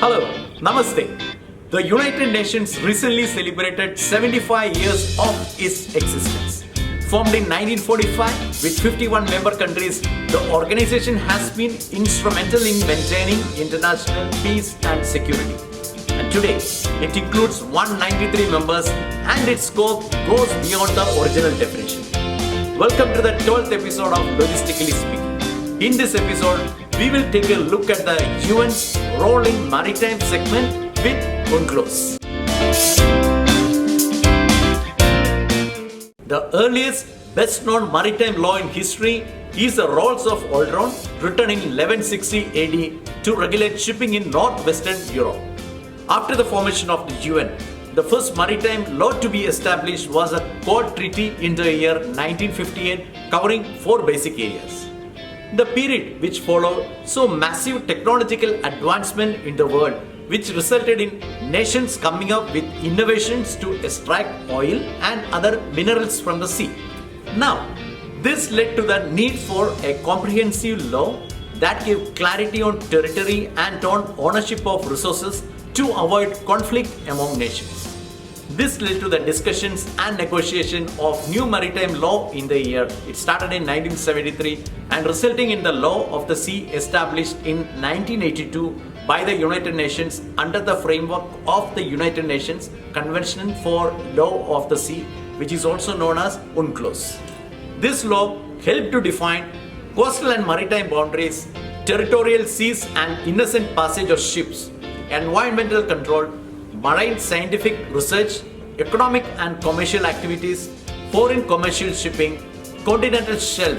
Hello, Namaste. The United Nations recently celebrated 75 years of its existence. Formed in 1945 with 51 member countries, the organization has been instrumental in maintaining international peace and security. And today, it includes 193 members and its scope goes beyond the original definition. Welcome to the 12th episode of Logistically Speaking. In this episode, we will take a look at the UN's role in maritime segment with UNCLOS. The earliest, best-known maritime law in history is the Rules of Aldron, written in 1160 AD to regulate shipping in northwestern Europe. After the formation of the UN, the first maritime law to be established was a Code Treaty in the year 1958, covering 4 basic areas. The period which followed saw massive technological advancement in the world, which resulted in nations coming up with innovations to extract oil and other minerals from the sea. Now, this led to the need for a comprehensive law that gave clarity on territory and on ownership of resources to avoid conflict among nations. This led to the discussions and negotiation of new maritime law in the year. It started in 1973 and resulting in the Law of the Sea established in 1982 by the United Nations under the framework of the United Nations Convention for Law of the Sea, which is also known as UNCLOS. This law helped to define coastal and maritime boundaries, territorial seas and innocent passage of ships, environmental control, marine scientific research, economic and commercial activities, foreign commercial shipping, continental shelf,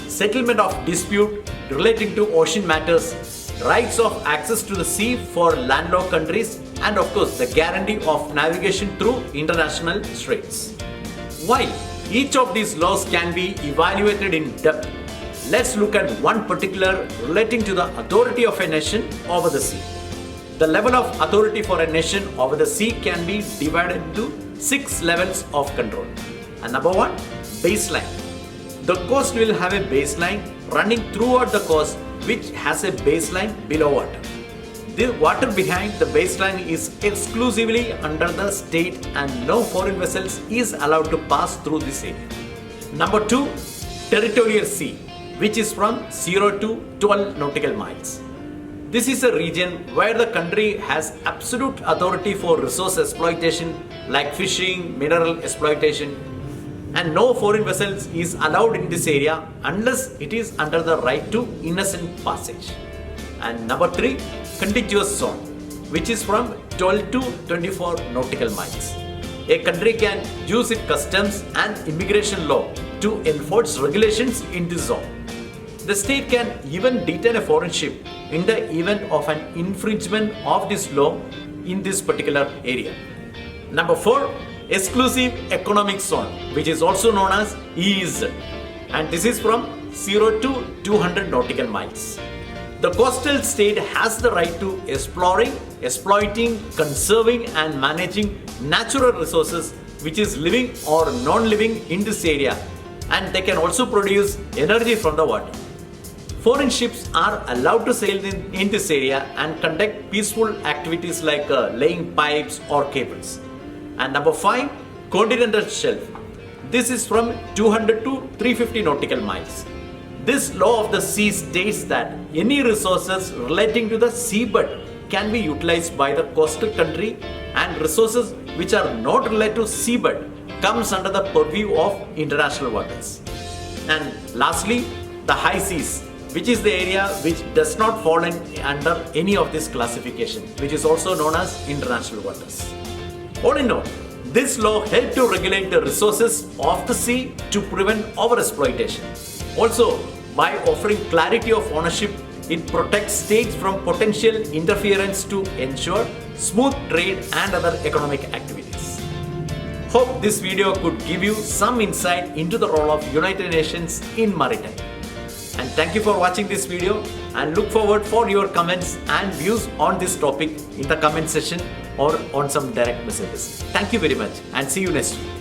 settlement of dispute relating to ocean matters, rights of access to the sea for landlocked countries, and of course the guarantee of navigation through international straits. While each of these laws can be evaluated in depth, let's look at one particular relating to the authority of a nation over the sea. The level of authority for a nation over the sea can be divided into 6 levels of control. And number 1, baseline. The coast will have a baseline running throughout the coast which has a baseline below water. The water behind the baseline is exclusively under the state and no foreign vessels is allowed to pass through this area. Number 2, Territorial Sea, which is from 0 to 12 nautical miles. This is a region where the country has absolute authority for resource exploitation like fishing, mineral exploitation, and no foreign vessels is allowed in this area unless it is under the right to innocent passage. And number 3, Contiguous Zone, which is from 12 to 24 nautical miles. A country can use its customs and immigration law to enforce regulations in this zone. The state can even detain a foreign ship in the event of an infringement of this law in this particular area. Number 4, Exclusive Economic Zone, which is also known as EEZ, and this is from 0 to 200 nautical miles. The coastal state has the right to exploring, exploiting, conserving and managing natural resources which is living or non-living in this area, and they can also produce energy from the water. Foreign ships are allowed to sail in this area and conduct peaceful activities like laying pipes or cables. And number 5, Continental Shelf. This is from 200 to 350 nautical miles. This law of the sea states that any resources relating to the seabed can be utilized by the coastal country, and resources which are not related to seabed comes under the purview of international waters. And lastly, the high seas, which is the area which does not fall under any of this classification, which is also known as international waters. All in all, this law helped to regulate the resources of the sea to prevent overexploitation. Also, by offering clarity of ownership, it protects states from potential interference to ensure smooth trade and other economic activities. Hope this video could give you some insight into the role of United Nations in maritime. And thank you for watching this video and look forward for your comments and views on this topic in the comment section or on some direct messages. Thank you very much and see you next week.